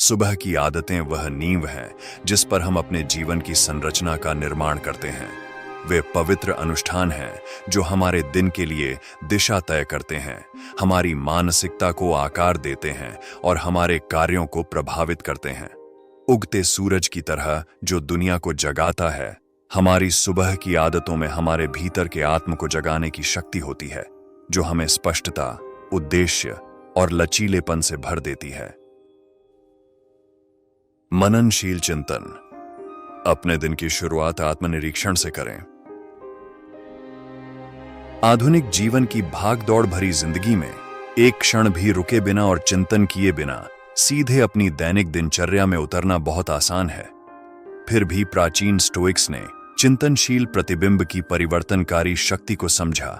सुबह की आदतें वह नींव हैं जिस पर हम अपने जीवन की संरचना का निर्माण करते हैं। वे पवित्र अनुष्ठान हैं जो हमारे दिन के लिए दिशा तय करते हैं, हमारी मानसिकता को आकार देते हैं और हमारे कार्यों को प्रभावित करते हैं। उगते सूरज की तरह जो दुनिया को जगाता है, हमारी सुबह की आदतों में हमारे भीतर के आत्म को जगाने की शक्ति होती है, जो हमें स्पष्टता, उद्देश्य और लचीलेपन से भर देती है। मननशील चिंतन। अपने दिन की शुरुआत आत्मनिरीक्षण से करें। आधुनिक जीवन की भागदौड़ भरी जिंदगी में एक क्षण भी रुके बिना और चिंतन किए बिना सीधे अपनी दैनिक दिनचर्या में उतरना बहुत आसान है। फिर भी प्राचीन स्टोइक्स ने चिंतनशील प्रतिबिंब की परिवर्तनकारी शक्ति को समझा।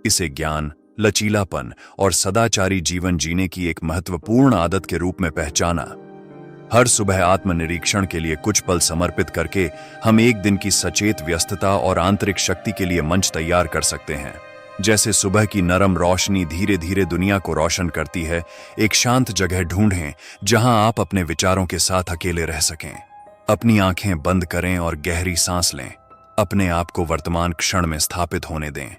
इसे ज्ञान, लचीलापन और सदाचारी जीवन जीने की एक महत्वपूर्ण आदत के रूप में पहचाना। हर सुबह आत्मनिरीक्षण के लिए कुछ पल समर्पित करके हम एक दिन की सचेत व्यस्तता और आंतरिक शक्ति के लिए मंच तैयार कर सकते हैं। जैसे सुबह की नरम रोशनी धीरे धीरे दुनिया को रोशन करती है, एक शांत जगह ढूंढें जहां आप अपने विचारों के साथ अकेले रह सकें। अपनी आंखें बंद करें और गहरी सांस लें। अपने आप को वर्तमान क्षण में स्थापित होने दें।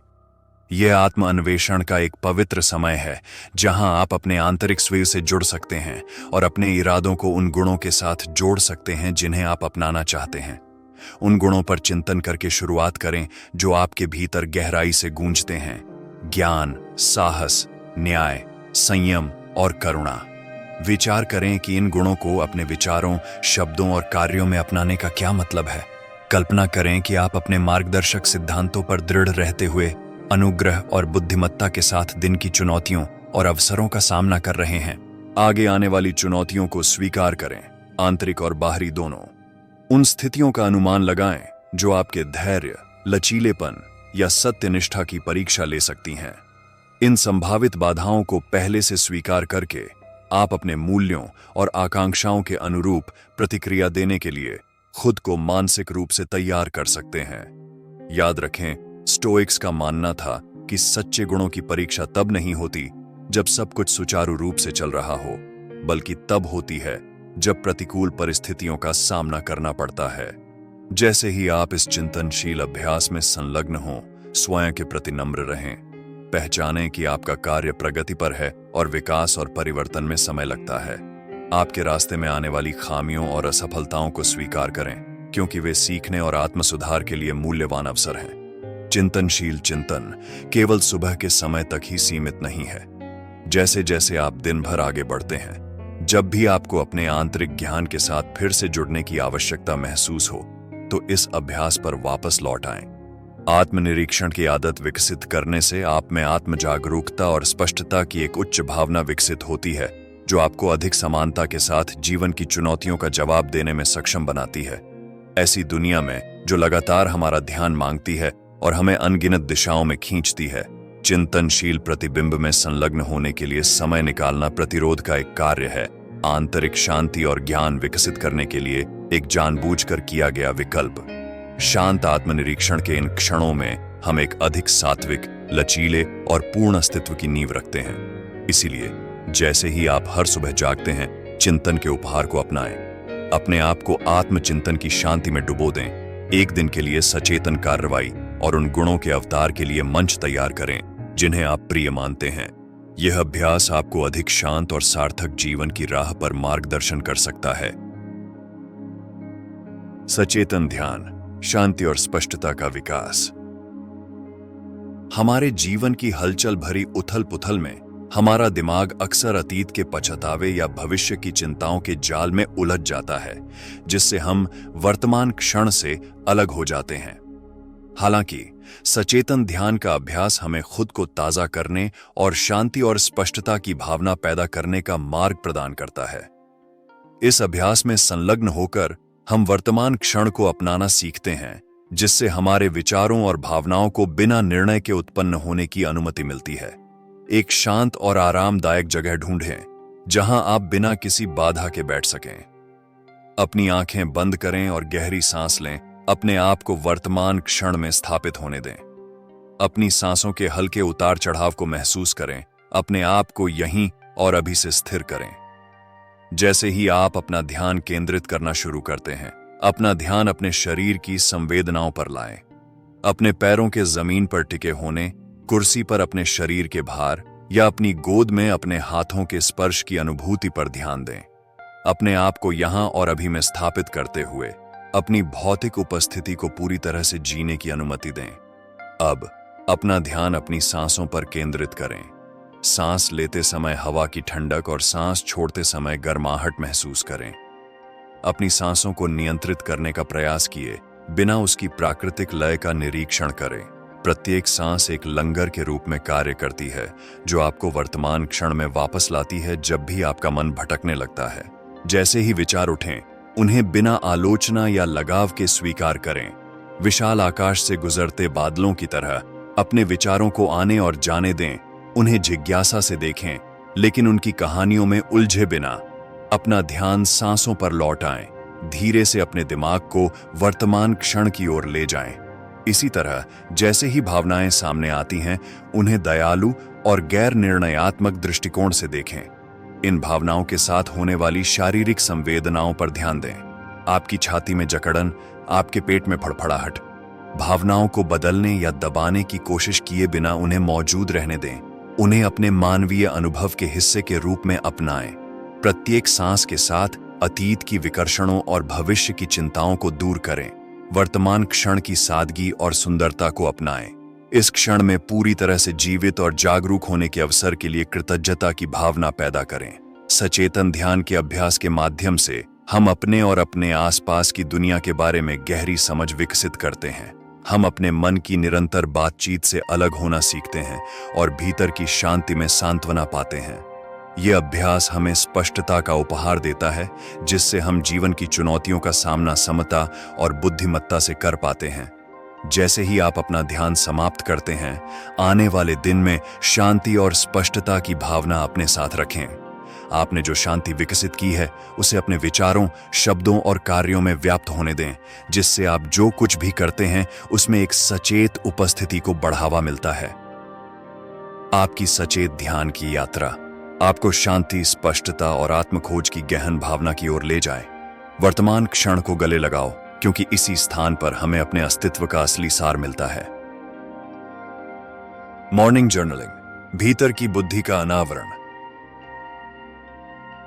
यह आत्म अन्वेषण का एक पवित्र समय है जहां आप अपने आंतरिक स्वयं से जुड़ सकते हैं और अपने इरादों को उन गुणों के साथ जोड़ सकते हैं जिन्हें आप अपनाना चाहते हैं। उन गुणों पर चिंतन करके शुरुआत करें जो आपके भीतर गहराई से गूंजते हैं। ज्ञान, साहस, न्याय, संयम और करुणा। विचार करें कि इन गुणों को अपने विचारों, शब्दों और कार्यों में अपनाने का क्या मतलब है। कल्पना करें कि आप अपने मार्गदर्शक सिद्धांतों पर दृढ़ रहते हुए अनुग्रह और बुद्धिमत्ता के साथ दिन की चुनौतियों और अवसरों का सामना कर रहे हैं। आगे आने वाली चुनौतियों को स्वीकार करें, आंतरिक और बाहरी दोनों। उन स्थितियों का अनुमान लगाएं जो आपके धैर्य, लचीलेपन या सत्यनिष्ठा की परीक्षा ले सकती हैं। इन संभावित बाधाओं को पहले से स्वीकार करके आप अपने मूल्यों और आकांक्षाओं के अनुरूप प्रतिक्रिया देने के लिए खुद को मानसिक रूप से तैयार कर सकते हैं। याद रखें, स्टोइक्स का मानना था कि सच्चे गुणों की परीक्षा तब नहीं होती जब सब कुछ सुचारू रूप से चल रहा हो, बल्कि तब होती है जब प्रतिकूल परिस्थितियों का सामना करना पड़ता है। जैसे ही आप इस चिंतनशील अभ्यास में संलग्न हों, स्वयं के प्रति नम्र रहें। पहचानें कि आपका कार्य प्रगति पर है और विकास और परिवर्तन में समय लगता है। आपके रास्ते में आने वाली खामियों और असफलताओं को स्वीकार करें, क्योंकि वे सीखने और आत्मसुधार के लिए मूल्यवान अवसर हैं। चिंतनशील चिंतन केवल सुबह के समय तक ही सीमित नहीं है। जैसे जैसे आप दिन भर आगे बढ़ते हैं, जब भी आपको अपने आंतरिक ज्ञान के साथ फिर से जुड़ने की आवश्यकता महसूस हो, तो इस अभ्यास पर वापस लौट आएं। आत्मनिरीक्षण की आदत विकसित करने से आप में आत्म जागरूकता और स्पष्टता की एक उच्च भावना विकसित होती है, जो आपको अधिक समानता के साथ जीवन की चुनौतियों का जवाब देने में सक्षम बनाती है। ऐसी दुनिया में जो लगातार हमारा ध्यान मांगती है और हमें अनगिनत दिशाओं में खींचती है, चिंतनशील प्रतिबिंब में संलग्न होने के लिए समय निकालना प्रतिरोध का एक कार्य है। आंतरिक शांति और ज्ञान विकसित करने के लिए एक जानबूझकर किया गया विकल्प। शांत आत्मनिरीक्षण के इन क्षणों में हम एक अधिक सात्विक, लचीले और पूर्ण अस्तित्व की नींव रखते हैं। इसीलिए जैसे ही आप हर सुबह जागते हैं, चिंतन के उपहार को अपनाएं। अपने आप को आत्मचिंतन की शांति में डुबो दें। एक दिन के लिए सचेतन कार्रवाई और उन गुणों के अवतार के लिए मंच तैयार करें जिन्हें आप प्रिय मानते हैं। यह अभ्यास आपको अधिक शांत और सार्थक जीवन की राह पर मार्गदर्शन कर सकता है। सचेतन ध्यान, शांति और स्पष्टता का विकास। हमारे जीवन की हलचल भरी उथल पुथल में हमारा दिमाग अक्सर अतीत के पछतावे या भविष्य की चिंताओं के जाल में उलझ जाता है, जिससे हम वर्तमान क्षण से अलग हो जाते हैं। हालांकि सचेतन ध्यान का अभ्यास हमें खुद को ताजा करने और शांति और स्पष्टता की भावना पैदा करने का मार्ग प्रदान करता है। इस अभ्यास में संलग्न होकर हम वर्तमान क्षण को अपनाना सीखते हैं, जिससे हमारे विचारों और भावनाओं को बिना निर्णय के उत्पन्न होने की अनुमति मिलती है। एक शांत और आरामदायक जगह ढूंढें जहां आप बिना किसी बाधा के बैठ सकें। अपनी आंखें बंद करें और गहरी सांस लें। अपने आप को वर्तमान क्षण में स्थापित होने दें। अपनी सांसों के हल्के उतार चढ़ाव को महसूस करें। अपने आप को यहीं और अभी से स्थिर करें। जैसे ही आप अपना ध्यान केंद्रित करना शुरू करते हैं, अपना ध्यान अपने शरीर की संवेदनाओं पर लाएं। अपने पैरों के जमीन पर टिके होने, कुर्सी पर अपने शरीर के भार या अपनी गोद में अपने हाथों के स्पर्श की अनुभूति पर ध्यान दें। अपने आप को यहां और अभी में स्थापित करते हुए अपनी भौतिक उपस्थिति को पूरी तरह से जीने की अनुमति दें। अब अपना ध्यान अपनी सांसों पर केंद्रित करें। सांस लेते समय हवा की ठंडक और सांस छोड़ते समय गर्माहट महसूस करें। अपनी सांसों को नियंत्रित करने का प्रयास किए बिना उसकी प्राकृतिक लय का निरीक्षण करें। प्रत्येक सांस एक लंगर के रूप में कार्य करती है, जो आपको वर्तमान क्षण में वापस लाती है जब भी आपका मन भटकने लगता है। जैसे ही विचार उठें, उन्हें बिना आलोचना या लगाव के स्वीकार करें। विशाल आकाश से गुजरते बादलों की तरह अपने विचारों को आने और जाने दें। उन्हें जिज्ञासा से देखें, लेकिन उनकी कहानियों में उलझे बिना अपना ध्यान सांसों पर लौटाएं। धीरे से अपने दिमाग को वर्तमान क्षण की ओर ले जाएं। इसी तरह जैसे ही भावनाएं सामने आती हैं, उन्हें दयालु और गैर निर्णयात्मक दृष्टिकोण से देखें। इन भावनाओं के साथ होने वाली शारीरिक संवेदनाओं पर ध्यान दें। आपकी छाती में जकड़न, आपके पेट में फड़फड़ाहट। भावनाओं को बदलने या दबाने की कोशिश किए बिना उन्हें मौजूद रहने दें। उन्हें अपने मानवीय अनुभव के हिस्से के रूप में अपनाएं। प्रत्येक सांस के साथ अतीत की विकर्षणों और भविष्य की चिंताओं को दूर करें। वर्तमान क्षण की सादगी और सुंदरता को अपनाएं। इस क्षण में पूरी तरह से जीवित और जागरूक होने के अवसर के लिए कृतज्ञता की भावना पैदा करें। सचेतन ध्यान के अभ्यास के माध्यम से हम अपने और अपने आसपास की दुनिया के बारे में गहरी समझ विकसित करते हैं। हम अपने मन की निरंतर बातचीत से अलग होना सीखते हैं और भीतर की शांति में सांत्वना पाते हैं। यह अभ्यास हमें स्पष्टता का उपहार देता है, जिससे हम जीवन की चुनौतियों का सामना समता और बुद्धिमत्ता से कर पाते हैं। जैसे ही आप अपना ध्यान समाप्त करते हैं, आने वाले दिन में शांति और स्पष्टता की भावना अपने साथ रखें। आपने जो शांति विकसित की है, उसे अपने विचारों, शब्दों और कार्यों में व्याप्त होने दें, जिससे आप जो कुछ भी करते हैं उसमें एक सचेत उपस्थिति को बढ़ावा मिलता है। आपकी सचेत ध्यान की यात्रा आपको शांति, स्पष्टता और आत्मखोज की गहन भावना की ओर ले जाए। वर्तमान क्षण को गले लगाओ, क्योंकि इसी स्थान पर हमें अपने अस्तित्व का असली सार मिलता है। मॉर्निंग जर्नलिंग, भीतर की बुद्धि का अनावरण।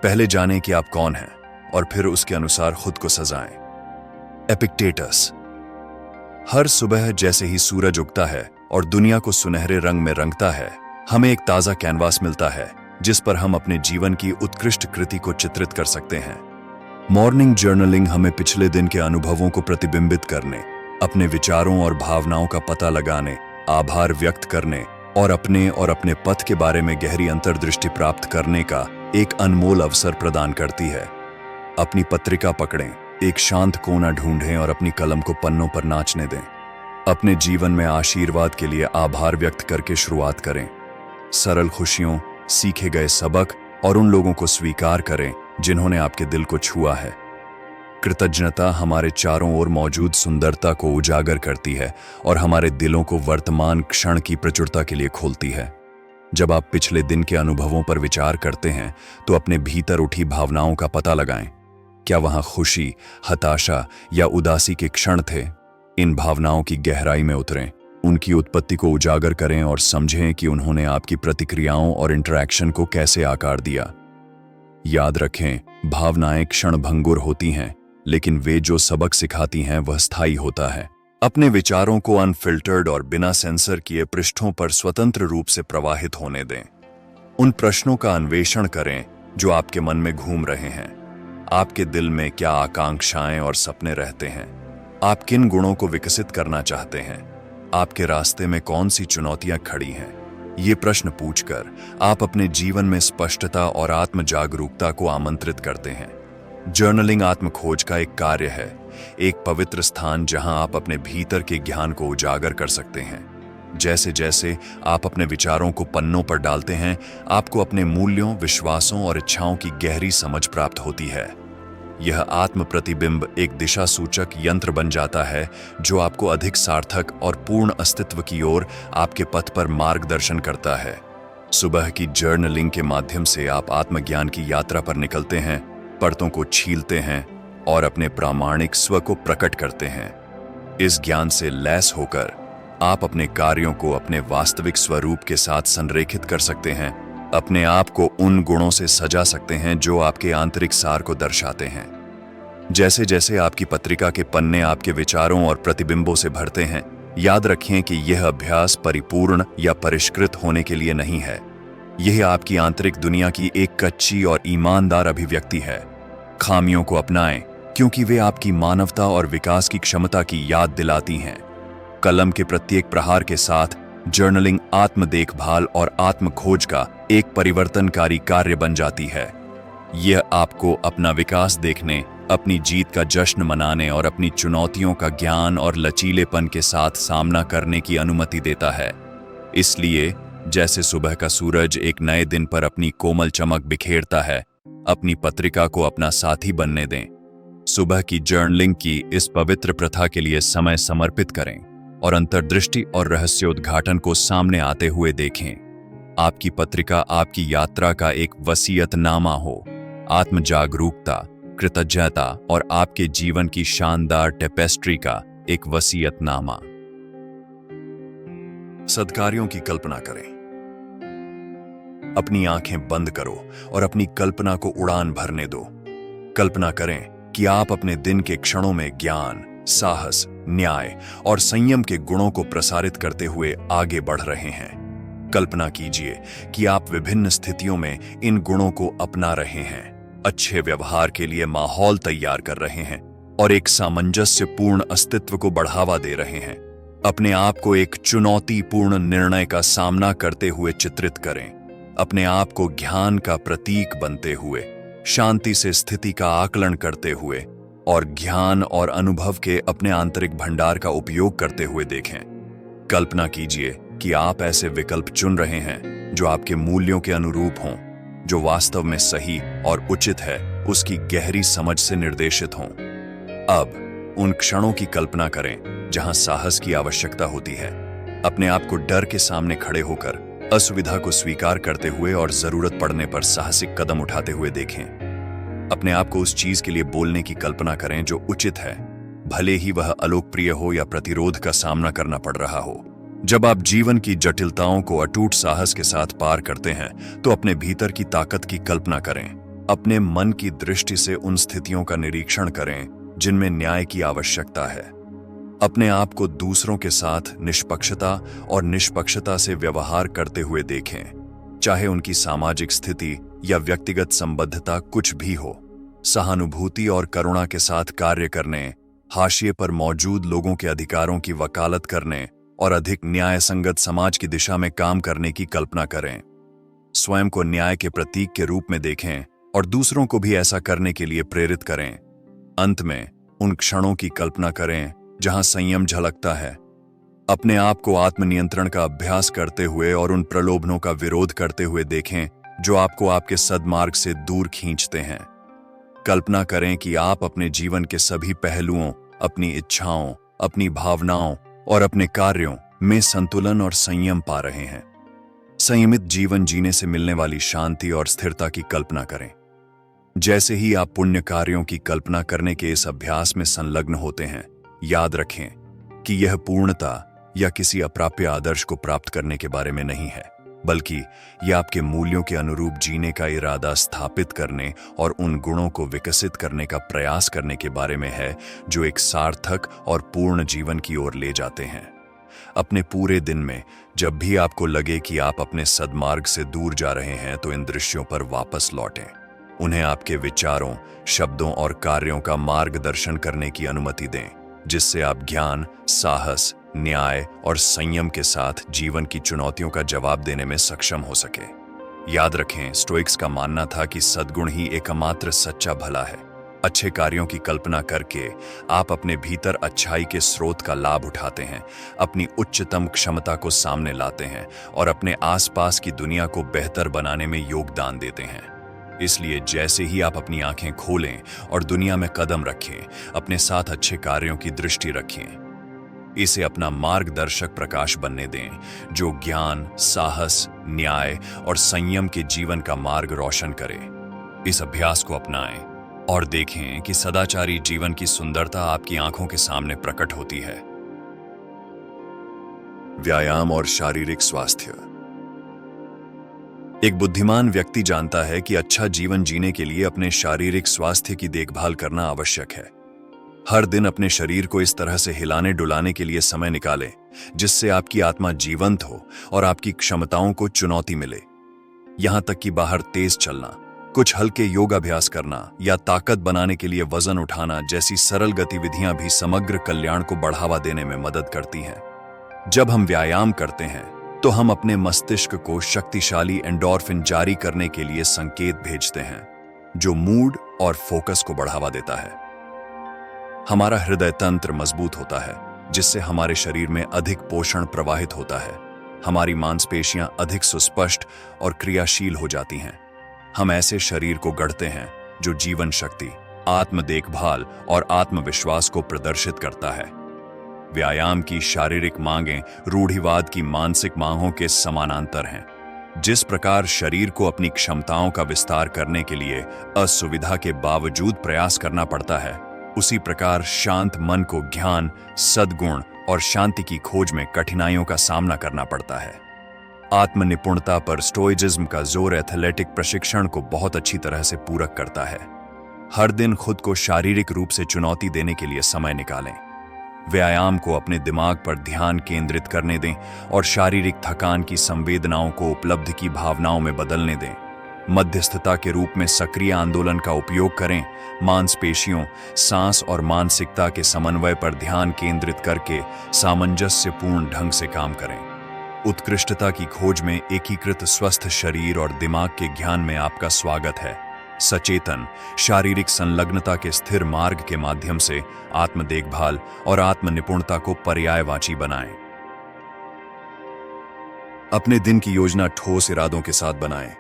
पहले जानें कि आप कौन हैं और फिर उसके अनुसार खुद को सजाएं। एपिक्टेटस। हर सुबह जैसे ही सूरज उगता है और दुनिया को सुनहरे रंग में रंगता है, हमें एक ताजा कैनवास मिलता है जिस पर हम अपने जीवन की उत्कृष्ट कृति को चित्रित कर सकते हैं। मॉर्निंग जर्नलिंग हमें पिछले दिन के अनुभवों को प्रतिबिंबित करने, अपने विचारों और भावनाओं का पता लगाने, आभार व्यक्त करने और अपने पथ के बारे में गहरी अंतर्दृष्टि प्राप्त करने का एक अनमोल अवसर प्रदान करती है। अपनी पत्रिका पकड़ें, एक शांत कोना ढूंढें और अपनी कलम को पन्नों पर नाचने दें। अपने जीवन में आशीर्वाद के लिए आभार व्यक्त करके शुरुआत करें। सरल खुशियों, सीखे गए सबक और उन लोगों को स्वीकार करें जिन्होंने आपके दिल को छुआ है। कृतज्ञता हमारे चारों ओर मौजूद सुंदरता को उजागर करती है और हमारे दिलों को वर्तमान क्षण की प्रचुरता के लिए खोलती है। जब आप पिछले दिन के अनुभवों पर विचार करते हैं, तो अपने भीतर उठी भावनाओं का पता लगाएं। क्या वहां खुशी, हताशा या उदासी के क्षण थे? इन भावनाओं की गहराई में उतरें, उनकी उत्पत्ति को उजागर करें और समझें कि उन्होंने आपकी प्रतिक्रियाओं और इंटरैक्शन को कैसे आकार दिया। याद रखें, भावनाएं क्षणभंगुर होती हैं, लेकिन वे जो सबक सिखाती हैं वह स्थायी होता है। अपने विचारों को अनफिल्टर्ड और बिना सेंसर किए पृष्ठों पर स्वतंत्र रूप से प्रवाहित होने दें। उन प्रश्नों का अन्वेषण करें जो आपके मन में घूम रहे हैं। आपके दिल में क्या आकांक्षाएं और सपने रहते हैं? आप किन गुणों को विकसित करना चाहते हैं? आपके रास्ते में कौन सी चुनौतियां खड़ी हैं? ये प्रश्न पूछकर आप अपने जीवन में स्पष्टता और आत्म जागरूकता को आमंत्रित करते हैं। जर्नलिंग आत्मखोज का एक कार्य है, एक पवित्र स्थान जहां आप अपने भीतर के ज्ञान को उजागर कर सकते हैं। जैसे जैसे आप अपने विचारों को पन्नों पर डालते हैं, आपको अपने मूल्यों, विश्वासों और इच्छाओं की गहरी समझ प्राप्त होती है। यह आत्म प्रतिबिंब एक दिशा सूचक यंत्र बन जाता है जो आपको अधिक सार्थक और पूर्ण अस्तित्व की ओर आपके पथ पर मार्गदर्शन करता है। सुबह की जर्नलिंग के माध्यम से आप आत्मज्ञान की यात्रा पर निकलते हैं परतों को छीलते हैं और अपने प्रामाणिक स्व को प्रकट करते हैं। इस ज्ञान से लैस होकर आप अपने कार्यों को अपने वास्तविक स्वरूप के साथ संरेखित कर सकते हैं, अपने आप को उन गुणों से सजा सकते हैं जो आपके आंतरिक सार को दर्शाते हैं। जैसे जैसे आपकी पत्रिका के पन्ने आपके विचारों और प्रतिबिंबों से भरते हैं, याद रखें कि यह अभ्यास परिपूर्ण या परिष्कृत होने के लिए नहीं है। यह आपकी आंतरिक दुनिया की एक कच्ची और ईमानदार अभिव्यक्ति है। खामियों को अपनाएं, क्योंकि वे आपकी मानवता और विकास की क्षमता की याद दिलाती हैं। कलम के प्रत्येक प्रहार के साथ जर्नलिंग आत्म देखभाल और आत्म खोज का एक परिवर्तनकारी कार्य बन जाती है। यह आपको अपना विकास देखने, अपनी जीत का जश्न मनाने और अपनी चुनौतियों का ज्ञान और लचीलेपन के साथ सामना करने की अनुमति देता है। इसलिए जैसे सुबह का सूरज एक नए दिन पर अपनी कोमल चमक बिखेरता है, अपनी पत्रिका को अपना साथी बनने दें। सुबह की जर्नलिंग की इस पवित्र प्रथा के लिए समय समर्पित करें और अंतर्दृष्टि और रहस्योद्घाटन को सामने आते हुए देखें। आपकी पत्रिका आपकी यात्रा का एक वसीयतनामा हो, आत्म जागरूकता, कृतज्ञता और आपके जीवन की शानदार टेपेस्ट्री का एक वसीयतनामा। सद्कार्यों की कल्पना करें। अपनी आंखें बंद करो और अपनी कल्पना को उड़ान भरने दो। कल्पना करें कि आप अपने दिन के क्षणों में ज्ञान, साहस, न्याय और संयम के गुणों को प्रसारित करते हुए आगे बढ़ रहे हैं। कल्पना कीजिए कि आप विभिन्न स्थितियों में इन गुणों को अपना रहे हैं, अच्छे व्यवहार के लिए माहौल तैयार कर रहे हैं और एक सामंजस्यपूर्ण अस्तित्व को बढ़ावा दे रहे हैं। अपने आप को एक चुनौतीपूर्ण निर्णय का सामना करते हुए चित्रित करें, अपने आप को ज्ञान का प्रतीक बनते हुए, शांति से स्थिति का आकलन करते हुए और ज्ञान और अनुभव के अपने आंतरिक भंडार का उपयोग करते हुए देखें। कल्पना कीजिए कि आप ऐसे विकल्प चुन रहे हैं जो आपके मूल्यों के अनुरूप हों, जो वास्तव में सही और उचित है उसकी गहरी समझ से निर्देशित हों। अब उन क्षणों की कल्पना करें जहां साहस की आवश्यकता होती है। अपने आप को डर के सामने खड़े होकर असुविधा को स्वीकार करते हुए और जरूरत पड़ने पर साहसिक कदम उठाते हुए देखें। अपने आप को उस चीज के लिए बोलने की कल्पना करें जो उचित है, भले ही वह अलोकप्रिय हो या प्रतिरोध का सामना करना पड़ रहा हो। जब आप जीवन की जटिलताओं को अटूट साहस के साथ पार करते हैं तो अपने भीतर की ताकत की कल्पना करें। अपने मन की दृष्टि से उन स्थितियों का निरीक्षण करें जिनमें न्याय की आवश्यकता है। अपने आप को दूसरों के साथ निष्पक्षता और निष्पक्षता से व्यवहार करते हुए देखें, चाहे उनकी सामाजिक स्थिति या व्यक्तिगत संबद्धता कुछ भी हो। सहानुभूति और करुणा के साथ कार्य करने, हाशिए पर मौजूद लोगों के अधिकारों की वकालत करने और अधिक न्याय संगत समाज की दिशा में काम करने की कल्पना करें। स्वयं को न्याय के प्रतीक के रूप में देखें और दूसरों को भी ऐसा करने के लिए प्रेरित करें। अंत में उन क्षणों की कल्पना करें जहां संयम झलकता है। अपने आप को आत्मनियंत्रण का अभ्यास करते हुए और उन प्रलोभनों का विरोध करते हुए देखें जो आपको आपके सद्मार्ग से दूर खींचते हैं। कल्पना करें कि आप अपने जीवन के सभी पहलुओं, अपनी इच्छाओं, अपनी भावनाओं और अपने कार्यों में संतुलन और संयम पा रहे हैं। संयमित जीवन जीने से मिलने वाली शांति और स्थिरता की कल्पना करें। जैसे ही आप पुण्य कार्यों की कल्पना करने के इस अभ्यास में संलग्न होते हैं, याद रखें कि यह पूर्णता या किसी अप्राप्य आदर्श को प्राप्त करने के बारे में नहीं है, बल्कि यह आपके मूल्यों के अनुरूप जीने का इरादा स्थापित करने और उन गुणों को विकसित करने का प्रयास करने के बारे में है जो एक सार्थक और पूर्ण जीवन की ओर ले जाते हैं। अपने पूरे दिन में जब भी आपको लगे कि आप अपने सद्मार्ग से दूर जा रहे हैं, तो इन दृश्यों पर वापस लौटें। उन्हें आपके विचारों, शब्दों और कार्यों का मार्गदर्शन करने की अनुमति दें, जिससे आप ज्ञान, साहस, न्याय और संयम के साथ जीवन की चुनौतियों का जवाब देने में सक्षम हो सके। याद रखें, स्टोइक्स का मानना था कि सद्गुण ही एकमात्र सच्चा भला है। अच्छे कार्यों की कल्पना करके आप अपने भीतर अच्छाई के स्रोत का लाभ उठाते हैं, अपनी उच्चतम क्षमता को सामने लाते हैं और अपने आसपास की दुनिया को बेहतर बनाने में योगदान देते हैं। इसलिए जैसे ही आप अपनी आंखें खोलें और दुनिया में कदम रखें, अपने साथ अच्छे कार्यों की दृष्टि रखें। इसे अपना मार्गदर्शक प्रकाश बनने दें, जो ज्ञान, साहस, न्याय और संयम के जीवन का मार्ग रोशन करे। इस अभ्यास को अपनाएं और देखें कि सदाचारी जीवन की सुंदरता आपकी आंखों के सामने प्रकट होती है। व्यायाम और शारीरिक स्वास्थ्य। एक बुद्धिमान व्यक्ति जानता है कि अच्छा जीवन जीने के लिए अपने शारीरिक स्वास्थ्य की देखभाल करना आवश्यक है। हर दिन अपने शरीर को इस तरह से हिलाने डुलाने के लिए समय निकालें जिससे आपकी आत्मा जीवंत हो और आपकी क्षमताओं को चुनौती मिले। यहां तक कि बाहर तेज चलना, कुछ हल्के योगाभ्यास करना या ताकत बनाने के लिए वजन उठाना जैसी सरल गतिविधियां भी समग्र कल्याण को बढ़ावा देने में मदद करती हैं। जब हम व्यायाम करते हैं तो हम अपने मस्तिष्क को शक्तिशाली एंडोर्फिन जारी करने के लिए संकेत भेजते हैं, जो मूड और फोकस को बढ़ावा देता है। हमारा हृदय तंत्र मजबूत होता है, जिससे हमारे शरीर में अधिक पोषण प्रवाहित होता है। हमारी मांसपेशियां अधिक सुस्पष्ट और क्रियाशील हो जाती हैं। हम ऐसे शरीर को गढ़ते हैं जो जीवन शक्ति, आत्म देखभाल और आत्मविश्वास को प्रदर्शित करता है। व्यायाम की शारीरिक मांगें रूढ़िवाद की मानसिक मांगों के समानांतर हैं। जिस प्रकार शरीर को अपनी क्षमताओं का विस्तार करने के लिए असुविधा के बावजूद प्रयास करना पड़ता है, उसी प्रकार शांत मन को ज्ञान, सद्गुण और शांति की खोज में कठिनाइयों का सामना करना पड़ता है। आत्मनिपुणता पर स्टोइसिज्म का जोर एथलेटिक प्रशिक्षण को बहुत अच्छी तरह से पूरक करता है। हर दिन खुद को शारीरिक रूप से चुनौती देने के लिए समय निकालें। व्यायाम को अपने दिमाग पर ध्यान केंद्रित करने दें और शारीरिक थकान की संवेदनाओं को उपलब्धि की भावनाओं में बदलने दें। मध्यस्थता के रूप में सक्रिय आंदोलन का उपयोग करें। मांसपेशियों, सांस और मानसिकता के समन्वय पर ध्यान केंद्रित करके सामंजस्यपूर्ण ढंग से काम करें। उत्कृष्टता की खोज में एकीकृत स्वस्थ शरीर और दिमाग के ज्ञान में आपका स्वागत है। सचेतन शारीरिक संलग्नता के स्थिर मार्ग के माध्यम से आत्म देखभाल और आत्म निपुणता को पर्यायवाची बनाएं। अपने दिन की योजना ठोस इरादों के साथ बनाएं।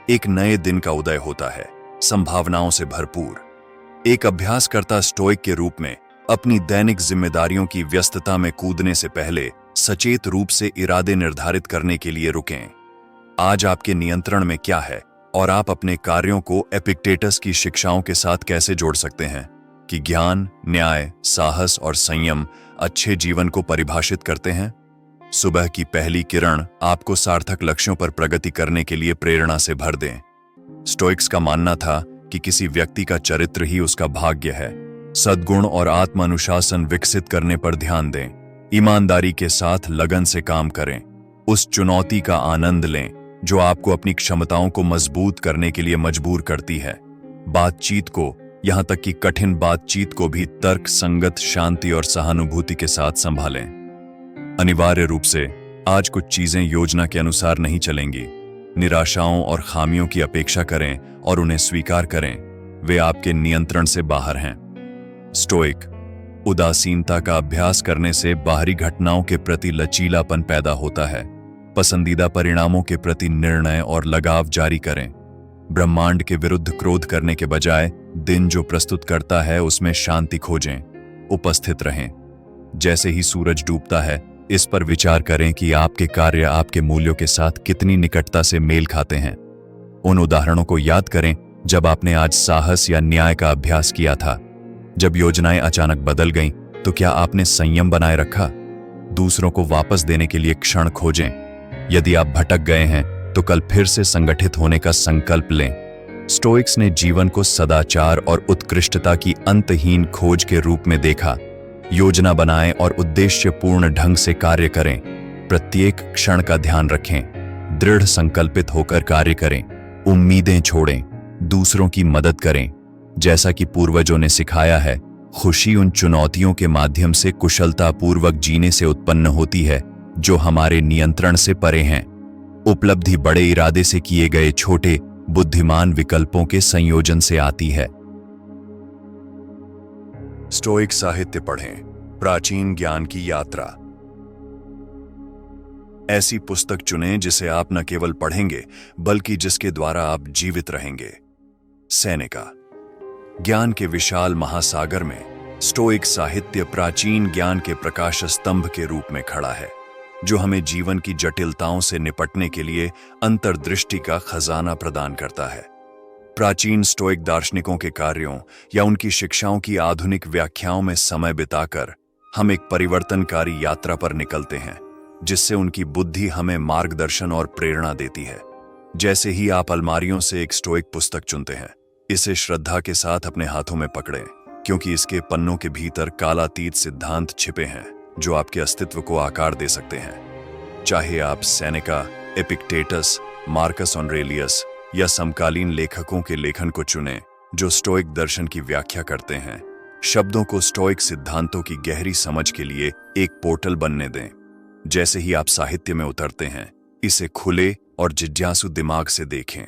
एक नए दिन का उदय होता है, संभावनाओं से भरपूर। एक अभ्यासकर्ता स्टोइक के रूप में अपनी दैनिक जिम्मेदारियों की व्यस्तता में कूदने से पहले सचेत रूप से इरादे निर्धारित करने के लिए रुकें। आज आपके नियंत्रण में क्या है और आप अपने कार्यों को एपिक्टेटस की शिक्षाओं के साथ कैसे जोड़ सकते हैं कि ज्ञान, न्याय, साहस और संयम अच्छे जीवन को परिभाषित करते हैं। सुबह की पहली किरण आपको सार्थक लक्ष्यों पर प्रगति करने के लिए प्रेरणा से भर दें। स्टोइक्स का मानना था कि किसी व्यक्ति का चरित्र ही उसका भाग्य है। सद्गुण और आत्म अनुशासन विकसित करने पर ध्यान दें। ईमानदारी के साथ लगन से काम करें। उस चुनौती का आनंद लें जो आपको अपनी क्षमताओं को मजबूत करने के लिए मजबूर करती है। बातचीत को, यहां तक कि कठिन बातचीत को भी तर्क संगत, शांति और सहानुभूति के साथ संभालें। अनिवार्य रूप से आज कुछ चीजें योजना के अनुसार नहीं चलेंगी। निराशाओं और खामियों की अपेक्षा करें और उन्हें स्वीकार करें। वे आपके नियंत्रण से बाहर हैं। स्टोइक उदासीनता का अभ्यास करने से बाहरी घटनाओं के प्रति लचीलापन पैदा होता है। पसंदीदा परिणामों के प्रति निर्णय और लगाव जारी करें। ब्रह्मांड के विरुद्ध क्रोध करने के बजाय दिन जो प्रस्तुत करता है उसमें शांति खोजें। उपस्थित रहें। जैसे ही सूरज डूबता है, इस पर विचार करें कि आपके कार्य आपके मूल्यों के साथ कितनी निकटता से मेल खाते हैं। उन उदाहरणों को याद करें जब आपने आज साहस या न्याय का अभ्यास किया था। जब योजनाएं अचानक बदल गईं, तो क्या आपने संयम बनाए रखा? दूसरों को वापस देने के लिए क्षण खोजें। यदि आप भटक गए हैं तो कल फिर से संगठित होने का संकल्प लें। स्टोइक्स ने जीवन को सदाचार और उत्कृष्टता की अंतहीन खोज के रूप में देखा। योजना बनाएं और उद्देश्यपूर्ण ढंग से कार्य करें। प्रत्येक क्षण का ध्यान रखें। दृढ़ संकल्पित होकर कार्य करें। उम्मीदें छोड़ें। दूसरों की मदद करें। जैसा कि पूर्वजों ने सिखाया है, खुशी उन चुनौतियों के माध्यम से कुशलतापूर्वक जीने से उत्पन्न होती है जो हमारे नियंत्रण से परे हैं। उपलब्धि बड़े इरादे से किए गए छोटे बुद्धिमान विकल्पों के संयोजन से आती है। स्टोइक साहित्य पढ़ें। प्राचीन ज्ञान की यात्रा। ऐसी पुस्तक चुनें जिसे आप न केवल पढ़ेंगे बल्कि जिसके द्वारा आप जीवित रहेंगे। सेनेका। ज्ञान के विशाल महासागर में स्टोइक साहित्य प्राचीन ज्ञान के प्रकाश स्तंभ के रूप में खड़ा है, जो हमें जीवन की जटिलताओं से निपटने के लिए अंतर्दृष्टि का खजाना प्रदान करता है। प्राचीन स्टोइक दार्शनिकों के कार्यों या उनकी शिक्षाओं की आधुनिक व्याख्याओं में समय बिताकर हम एक परिवर्तनकारी यात्रा पर निकलते हैं, जिससे उनकी बुद्धि हमें मार्गदर्शन और प्रेरणा देती है। जैसे ही आप अलमारियों से एक स्टोइक पुस्तक चुनते हैं, इसे श्रद्धा के साथ अपने हाथों में पकड़ें, क्योंकि इसके पन्नों के भीतर कालातीत सिद्धांत छिपे हैं जो आपके अस्तित्व को आकार दे सकते हैं। चाहे आप सेनेका, एपिक्टेटस, मार्कस ऑरेलियस या समकालीन लेखकों के लेखन को चुनें जो स्टोइक दर्शन की व्याख्या करते हैं, शब्दों को स्टोइक सिद्धांतों की गहरी समझ के लिए एक पोर्टल बनने दें। जैसे ही आप साहित्य में उतरते हैं, इसे खुले और जिज्ञासु दिमाग से देखें,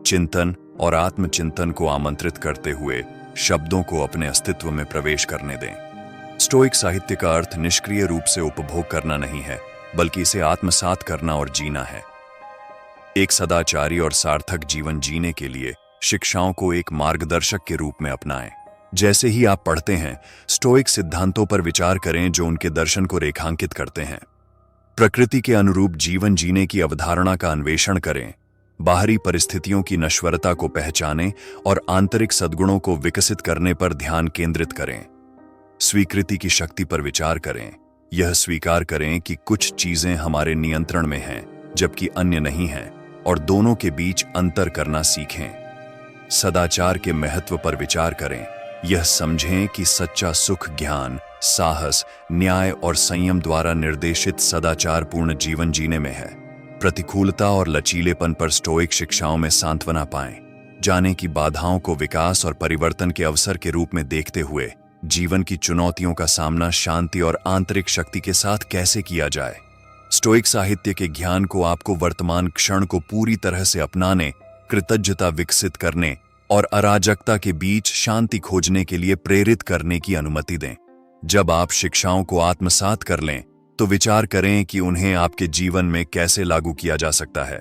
चिंतन और आत्मचिंतन को आमंत्रित करते हुए शब्दों को अपने अस्तित्व में प्रवेश करने दें। स्टोइक साहित्य का अर्थ निष्क्रिय रूप से उपभोग करना नहीं है, बल्कि इसे आत्मसात करना और जीना है। एक सदाचारी और सार्थक जीवन जीने के लिए शिक्षाओं को एक मार्गदर्शक के रूप में अपनाएं। जैसे ही आप पढ़ते हैं, स्टोइक सिद्धांतों पर विचार करें जो उनके दर्शन को रेखांकित करते हैं। प्रकृति के अनुरूप जीवन जीने की अवधारणा का अन्वेषण करें, बाहरी परिस्थितियों की नश्वरता को पहचानें और आंतरिक सद्गुणों को विकसित करने पर ध्यान केंद्रित करें। स्वीकृति की शक्ति पर विचार करें, यह स्वीकार करें कि कुछ चीजें हमारे नियंत्रण में हैं जबकि अन्य नहीं हैं, और दोनों के बीच अंतर करना सीखें। सदाचार के महत्व पर विचार करें, यह समझें कि सच्चा सुख ज्ञान, साहस, न्याय और संयम द्वारा निर्देशित सदाचारपूर्ण जीवन जीने में है। प्रतिकूलता और लचीलेपन पर स्टोइक शिक्षाओं में सांत्वना पाएं। जाने की बाधाओं को विकास और परिवर्तन के अवसर के रूप में देखते हुए जीवन की चुनौतियों का सामना शांति और आंतरिक शक्ति के साथ कैसे किया जाए। स्टोइक साहित्य के ज्ञान को आपको वर्तमान क्षण को पूरी तरह से अपनाने, कृतज्ञता विकसित करने और अराजकता के बीच शांति खोजने के लिए प्रेरित करने की अनुमति दें। जब आप शिक्षाओं को आत्मसात कर लें, तो विचार करें कि उन्हें आपके जीवन में कैसे लागू किया जा सकता है।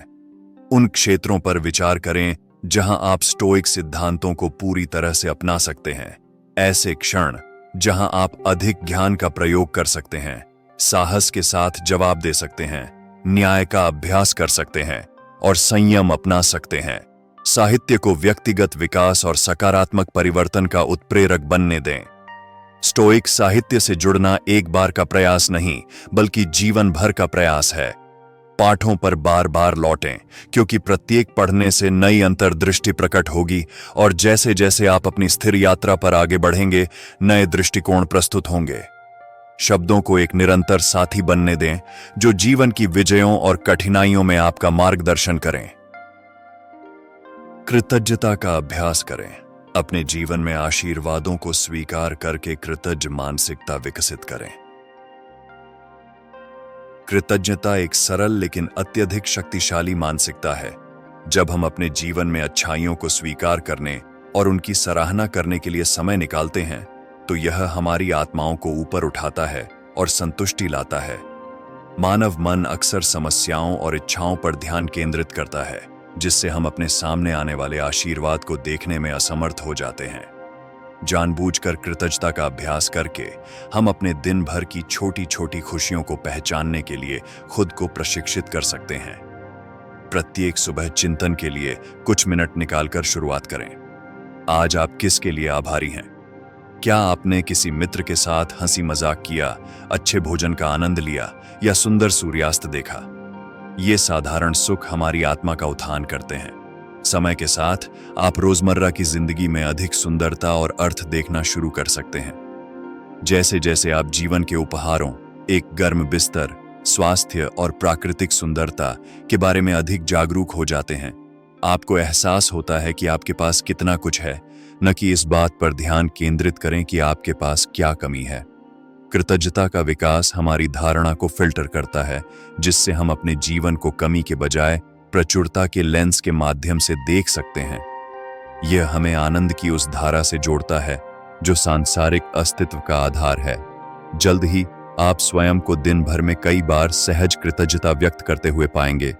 उन क्षेत्रों पर विचार करें जहां आप स्टोइक सिद्धांतों को पूरी तरह से अपना सकते हैं। ऐसे क्षण जहां आप अधिक ज्ञान का प्रयोग कर सकते हैं, साहस के साथ जवाब दे सकते हैं, न्याय का अभ्यास कर सकते हैं और संयम अपना सकते हैं। साहित्य को व्यक्तिगत विकास और सकारात्मक परिवर्तन का उत्प्रेरक बनने दें। स्टोइक साहित्य से जुड़ना एक बार का प्रयास नहीं, बल्कि जीवन भर का प्रयास है। पाठों पर बार बार लौटें, क्योंकि प्रत्येक पढ़ने से नई अंतर्दृष्टि प्रकट होगी और जैसे जैसे आप अपनी स्थिर यात्रा पर आगे बढ़ेंगे, नए दृष्टिकोण प्रस्तुत होंगे। शब्दों को एक निरंतर साथी बनने दें जो जीवन की विजयों और कठिनाइयों में आपका मार्गदर्शन करें। कृतज्ञता का अभ्यास करें। अपने जीवन में आशीर्वादों को स्वीकार करके कृतज्ञ मानसिकता विकसित करें। कृतज्ञता एक सरल लेकिन अत्यधिक शक्तिशाली मानसिकता है। जब हम अपने जीवन में अच्छाइयों को स्वीकार करने और उनकी सराहना करने के लिए समय निकालते हैं, तो यह हमारी आत्माओं को ऊपर उठाता है और संतुष्टि लाता है। मानव मन अक्सर समस्याओं और इच्छाओं पर ध्यान केंद्रित करता है, जिससे हम अपने सामने आने वाले आशीर्वाद को देखने में असमर्थ हो जाते हैं। जानबूझकर कृतज्ञता का अभ्यास करके हम अपने दिन भर की छोटी छोटी खुशियों को पहचानने के लिए खुद को प्रशिक्षित कर सकते हैं। प्रत्येक सुबह चिंतन के लिए कुछ मिनट निकालकर शुरुआत करें। आज आप किसके लिए आभारी हैं? क्या आपने किसी मित्र के साथ हंसी मजाक किया, अच्छे भोजन का आनंद लिया या सुंदर सूर्यास्त देखा? ये साधारण सुख हमारी आत्मा का उत्थान करते हैं। समय के साथ आप रोजमर्रा की जिंदगी में अधिक सुंदरता और अर्थ देखना शुरू कर सकते हैं। जैसे जैसे आप जीवन के उपहारों, एक गर्म बिस्तर, स्वास्थ्य और प्राकृतिक सुंदरता के बारे में अधिक जागरूक हो जाते हैं, आपको एहसास होता है कि आपके पास कितना कुछ है, न कि इस बात पर ध्यान केंद्रित करें कि आपके पास क्या कमी है। कृतज्ञता का विकास हमारी धारणा को फिल्टर करता है, जिससे हम अपने जीवन को कमी के बजाय प्रचुरता के लेंस के माध्यम से देख सकते हैं। यह हमें आनंद की उस धारा से जोड़ता है जो सांसारिक अस्तित्व का आधार है। जल्द ही आप स्वयं को दिन भर में कई बार सहज कृतज्ञता व्यक्त करते हुए पाएंगे।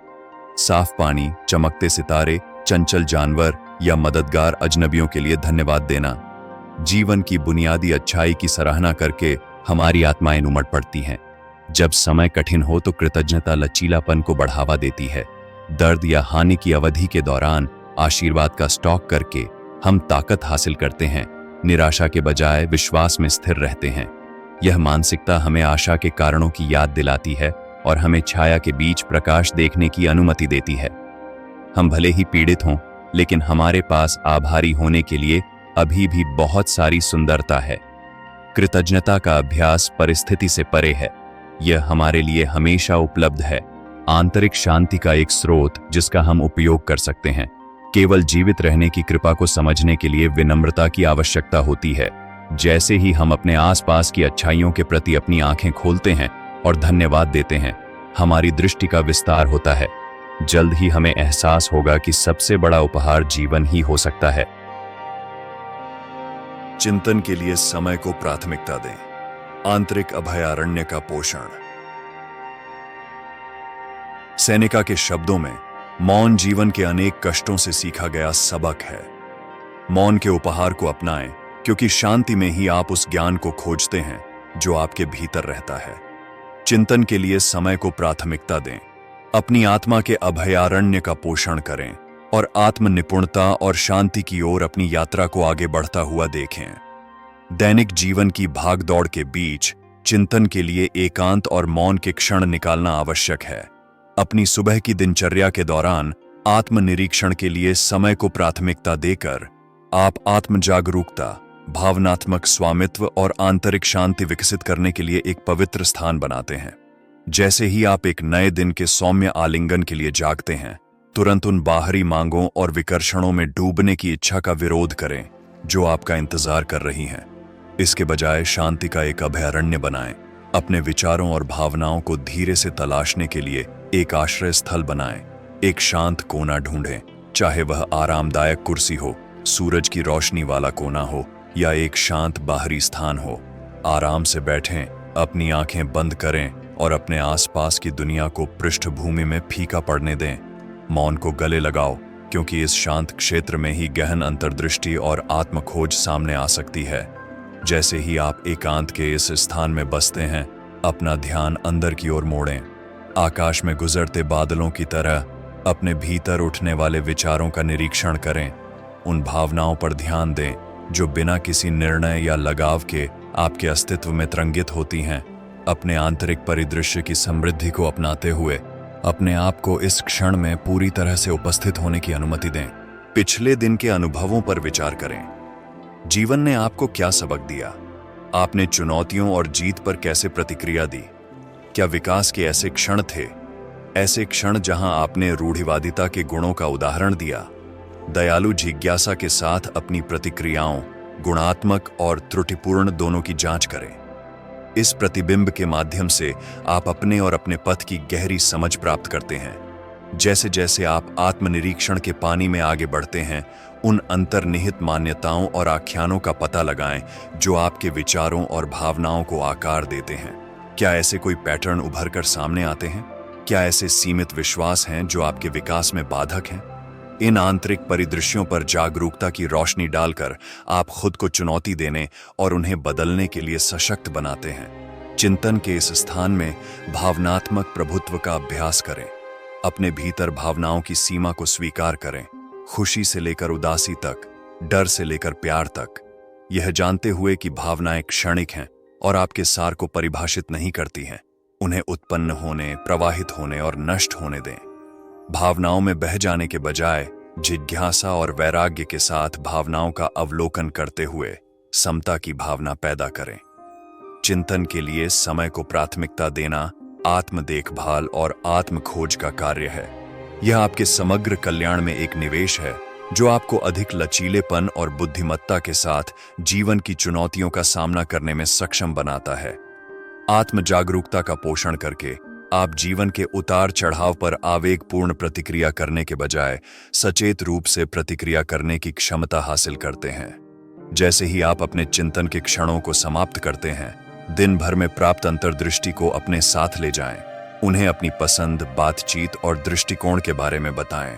साफ पानी, चमकते सितारे, चंचल जानवर या मददगार अजनबियों के लिए धन्यवाद देना। जीवन की बुनियादी अच्छाई की सराहना करके हमारी आत्माएं उमड़ पड़ती हैं। जब समय कठिन हो तो कृतज्ञता लचीलापन को बढ़ावा देती है। दर्द या हानि की अवधि के दौरान आशीर्वाद का स्टॉक करके हम ताकत हासिल करते हैं, निराशा के बजाय विश्वास में स्थिर रहते हैं। यह मानसिकता हमें आशा के कारणों की याद दिलाती है और हमें छाया के बीच प्रकाश देखने की अनुमति देती है। हम भले ही पीड़ित हों, लेकिन हमारे पास आभारी होने के लिए अभी भी बहुत सारी सुंदरता है। कृतज्ञता का अभ्यास परिस्थिति से परे है। यह हमारे लिए हमेशा उपलब्ध है, आंतरिक शांति का एक स्रोत जिसका हम उपयोग कर सकते हैं। केवल जीवित रहने की कृपा को समझने के लिए विनम्रता की आवश्यकता होती है। जैसे ही हम अपने आसपास की अच्छाइयों के प्रति अपनी आंखें खोलते हैं और धन्यवाद देते हैं, हमारी दृष्टि का विस्तार होता है। जल्द ही हमें एहसास होगा कि सबसे बड़ा उपहार जीवन ही हो सकता है। चिंतन के लिए समय को प्राथमिकता दें। आंतरिक अभयारण्य का पोषण। सेनेका के शब्दों में मौन जीवन के अनेक कष्टों से सीखा गया सबक है। मौन के उपहार को अपनाएं, क्योंकि शांति में ही आप उस ज्ञान को खोजते हैं जो आपके भीतर रहता है। चिंतन के लिए समय को प्राथमिकता दें। अपनी आत्मा के अभयारण्य का पोषण करें और आत्म निपुणता और शांति की ओर अपनी यात्रा को आगे बढ़ता हुआ देखें। दैनिक जीवन की भागदौड़ के बीच चिंतन के लिए एकांत और मौन के क्षण निकालना आवश्यक है। अपनी सुबह की दिनचर्या के दौरान आत्मनिरीक्षण के लिए समय को प्राथमिकता देकर आप आत्म जागरूकता, भावनात्मक स्वामित्व और आंतरिक शांति विकसित करने के लिए एक पवित्र स्थान बनाते हैं। जैसे ही आप एक नए दिन के सौम्य आलिंगन के लिए जागते हैं, तुरंत उन बाहरी मांगों और विकर्षणों में डूबने की इच्छा का विरोध करें जो आपका इंतजार कर रही हैं। इसके बजाय शांति का एक अभयारण्य बनाएं। अपने विचारों और भावनाओं को धीरे से तलाशने के लिए एक आश्रय स्थल बनाएं। एक शांत कोना ढूंढें, चाहे वह आरामदायक कुर्सी हो, सूरज की रोशनी वाला कोना हो या एक शांत बाहरी स्थान हो। आराम से बैठें, अपनी आंखें बंद करें और अपने आसपास की दुनिया को पृष्ठभूमि में फीका पड़ने दें। मौन को गले लगाओ, क्योंकि इस शांत क्षेत्र में ही गहन अंतर्दृष्टि और आत्मखोज सामने आ सकती है। जैसे ही आप एकांत के इस स्थान में बसते हैं, अपना ध्यान अंदर की ओर मोड़ें। आकाश में गुजरते बादलों की तरह अपने भीतर उठने वाले विचारों का निरीक्षण करें। उन भावनाओं पर ध्यान दें जो बिना किसी निर्णय या लगाव के आपके अस्तित्व में तरंगित होती हैं। अपने आंतरिक परिदृश्य की समृद्धि को अपनाते हुए अपने आप को इस क्षण में पूरी तरह से उपस्थित होने की अनुमति दें। पिछले दिन के अनुभवों पर विचार करें। जीवन ने आपको क्या सबक दिया? आपने चुनौतियों और जीत पर कैसे प्रतिक्रिया दी? क्या विकास के ऐसे क्षण थे, ऐसे क्षण जहां आपने रूढ़िवादिता के गुणों का उदाहरण दिया? दयालु जिज्ञासा के साथ अपनी प्रतिक्रियाओं, गुणात्मक और त्रुटिपूर्ण दोनों की जांच करें। इस प्रतिबिंब के माध्यम से आप अपने और अपने पथ की गहरी समझ प्राप्त करते हैं। जैसे जैसे आप आत्मनिरीक्षण के पानी में आगे बढ़ते हैं, उन अंतर्निहित मान्यताओं और आख्यानों का पता लगाएं जो आपके विचारों और भावनाओं को आकार देते हैं। क्या ऐसे कोई पैटर्न उभर कर सामने आते हैं? क्या ऐसे सीमित विश्वास हैं जो आपके विकास में बाधक हैं? इन आंतरिक परिदृश्यों पर जागरूकता की रोशनी डालकर आप खुद को चुनौती देने और उन्हें बदलने के लिए सशक्त बनाते हैं। चिंतन के इस स्थान में भावनात्मक प्रभुत्व का अभ्यास करें। अपने भीतर भावनाओं की सीमा को स्वीकार करें, खुशी से लेकर उदासी तक, डर से लेकर प्यार तक, यह जानते हुए कि भावनाएं क्षणिक हैं और आपके सार को परिभाषित नहीं करती हैं। उन्हें उत्पन्न होने, प्रवाहित होने और नष्ट होने दें। भावनाओं में बह जाने के बजाय जिज्ञासा और वैराग्य के साथ भावनाओं का अवलोकन करते हुए समता की भावना पैदा करें। चिंतन के लिए समय को प्राथमिकता देना आत्म देखभाल और आत्म खोज का कार्य है। यह आपके समग्र कल्याण में एक निवेश है जो आपको अधिक लचीलेपन और बुद्धिमत्ता के साथ जीवन की चुनौतियों का सामना करने में सक्षम बनाता है। आत्म जागरूकता का पोषण करके आप जीवन के उतार चढ़ाव पर आवेगपूर्ण प्रतिक्रिया करने के बजाय सचेत रूप से प्रतिक्रिया करने की क्षमता हासिल करते हैं। जैसे ही आप अपने चिंतन के क्षणों को समाप्त करते हैं, दिन भर में प्राप्त अंतर्दृष्टि को अपने साथ ले जाएं। उन्हें अपनी पसंद, बातचीत और दृष्टिकोण के बारे में बताएं।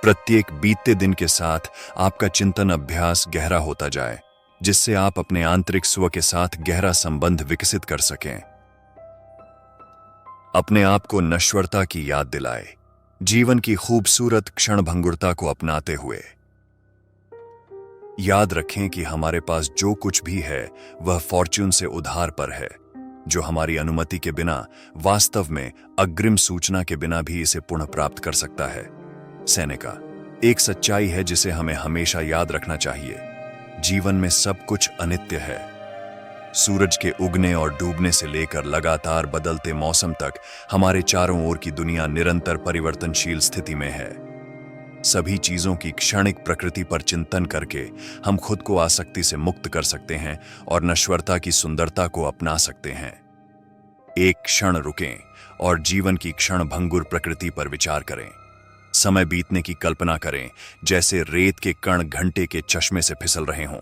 प्रत्येक बीतते दिन के साथ आपका चिंतन अभ्यास गहरा होता जाए, जिससे आप अपने आंतरिक स्व के साथ गहरा संबंध विकसित कर सकें। अपने आप को नश्वरता की याद दिलाए। जीवन की खूबसूरत क्षणभंगुरता को अपनाते हुए याद रखें कि हमारे पास जो कुछ भी है वह फॉर्च्यून से उधार पर है, जो हमारी अनुमति के बिना, वास्तव में अग्रिम सूचना के बिना भी इसे पुनः प्राप्त कर सकता है। सेनेका, एक सच्चाई है जिसे हमें हमेशा याद रखना चाहिए। जीवन में सब कुछ अनित्य है। सूरज के उगने और डूबने से लेकर लगातार बदलते मौसम तक हमारे चारों ओर की दुनिया निरंतर परिवर्तनशील स्थिति में है। सभी चीजों की क्षणिक प्रकृति पर चिंतन करके हम खुद को आसक्ति से मुक्त कर सकते हैं और नश्वरता की सुंदरता को अपना सकते हैं। एक क्षण रुकें और जीवन की क्षणभंगुर प्रकृति पर विचार करें। समय बीतने की कल्पना करें जैसे रेत के कण घंटे के चश्मे से फिसल रहे हों।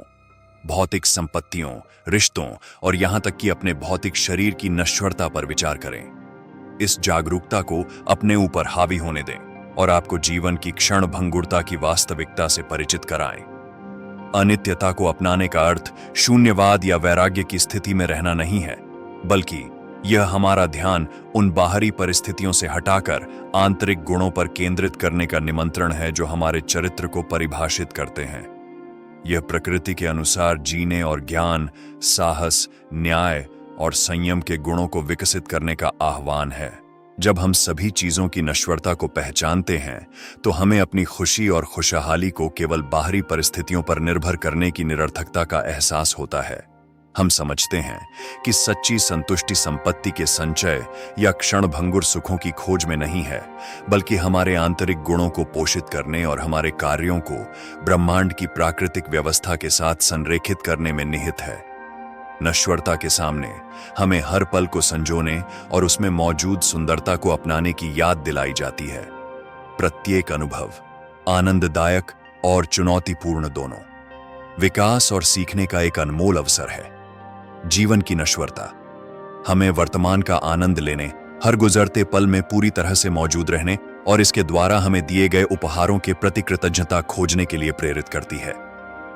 भौतिक संपत्तियों, रिश्तों और यहां तक कि अपने भौतिक शरीर की नश्वरता पर विचार करें। इस जागरूकता को अपने ऊपर हावी होने दें और आपको जीवन की क्षणभंगुरता की वास्तविकता से परिचित कराएं। अनित्यता को अपनाने का अर्थ शून्यवाद या वैराग्य की स्थिति में रहना नहीं है, बल्कि यह हमारा ध्यान उन बाहरी परिस्थितियों से हटाकर आंतरिक गुणों पर केंद्रित करने का निमंत्रण है जो हमारे चरित्र को परिभाषित करते हैं। यह प्रकृति के अनुसार जीने और ज्ञान, साहस, न्याय और संयम के गुणों को विकसित करने का आह्वान है। जब हम सभी चीजों की नश्वरता को पहचानते हैं तो हमें अपनी खुशी और खुशहाली को केवल बाहरी परिस्थितियों पर निर्भर करने की निरर्थकता का एहसास होता है। हम समझते हैं कि सच्ची संतुष्टि संपत्ति के संचय या क्षणभंगुर सुखों की खोज में नहीं है, बल्कि हमारे आंतरिक गुणों को पोषित करने और हमारे कार्यों को ब्रह्मांड की प्राकृतिक व्यवस्था के साथ संरेखित करने में निहित है। नश्वरता के सामने हमें हर पल को संजोने और उसमें मौजूद सुंदरता को अपनाने की याद दिलाई जाती है। प्रत्येक अनुभव आनंददायक और चुनौतीपूर्ण दोनों, विकास और सीखने का एक अनमोल अवसर है। जीवन की नश्वरता हमें वर्तमान का आनंद लेने, हर गुजरते पल में पूरी तरह से मौजूद रहने और इसके द्वारा हमें दिए गए उपहारों के प्रति कृतज्ञता खोजने के लिए प्रेरित करती है।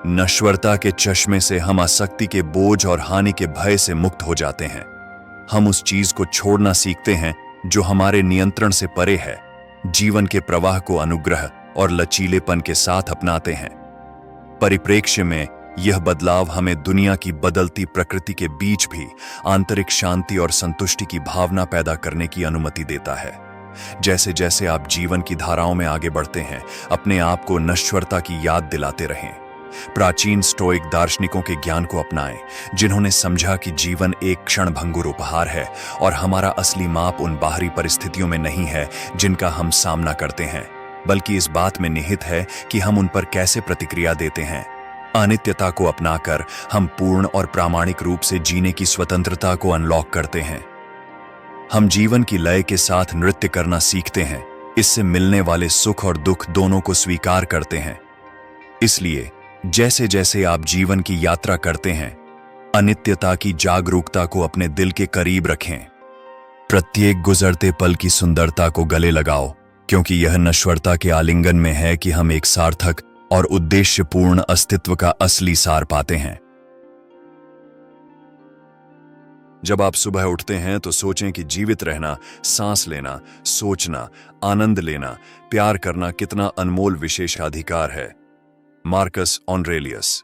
नश्वरता के चश्मे से हम आसक्ति के बोझ और हानि के भय से मुक्त हो जाते हैं। हम उस चीज को छोड़ना सीखते हैं जो हमारे नियंत्रण से परे है, जीवन के प्रवाह को अनुग्रह और लचीलेपन के साथ अपनाते हैं। परिप्रेक्ष्य में यह बदलाव हमें दुनिया की बदलती प्रकृति के बीच भी आंतरिक शांति और संतुष्टि की भावना पैदा करने की अनुमति देता है। जैसे जैसे आप जीवन की धाराओं में आगे बढ़ते हैं, अपने आप को नश्वरता की याद दिलाते रहें। प्राचीन स्टोइक दार्शनिकों के ज्ञान को अपनाएं, जिन्होंने समझा कि जीवन एक क्षणभंगुर उपहार है और हमारा असली माप उन बाहरी परिस्थितियों में नहीं है जिनका हम सामना करते हैं, बल्कि इस बात में निहित है कि हम उन पर कैसे प्रतिक्रिया देते हैं। अनित्यता को अपनाकर हम पूर्ण और प्रामाणिक रूप से जीने की स्वतंत्रता को अनलॉक करते हैं। हम जीवन की लय के साथ नृत्य करना सीखते हैं, इससे मिलने वाले सुख और दुख दोनों को स्वीकार करते हैं। इसलिए जैसे जैसे आप जीवन की यात्रा करते हैं, अनित्यता की जागरूकता को अपने दिल के करीब रखें। प्रत्येक गुजरते पल की सुंदरता को गले लगाओ, क्योंकि यह नश्वरता के आलिंगन में है कि हम एक सार्थक और उद्देश्यपूर्ण अस्तित्व का असली सार पाते हैं। जब आप सुबह उठते हैं तो सोचें कि जीवित रहना, सांस लेना, सोचना, आनंद लेना, प्यार करना कितना अनमोल विशेषाधिकार है। Marcus Aurelius.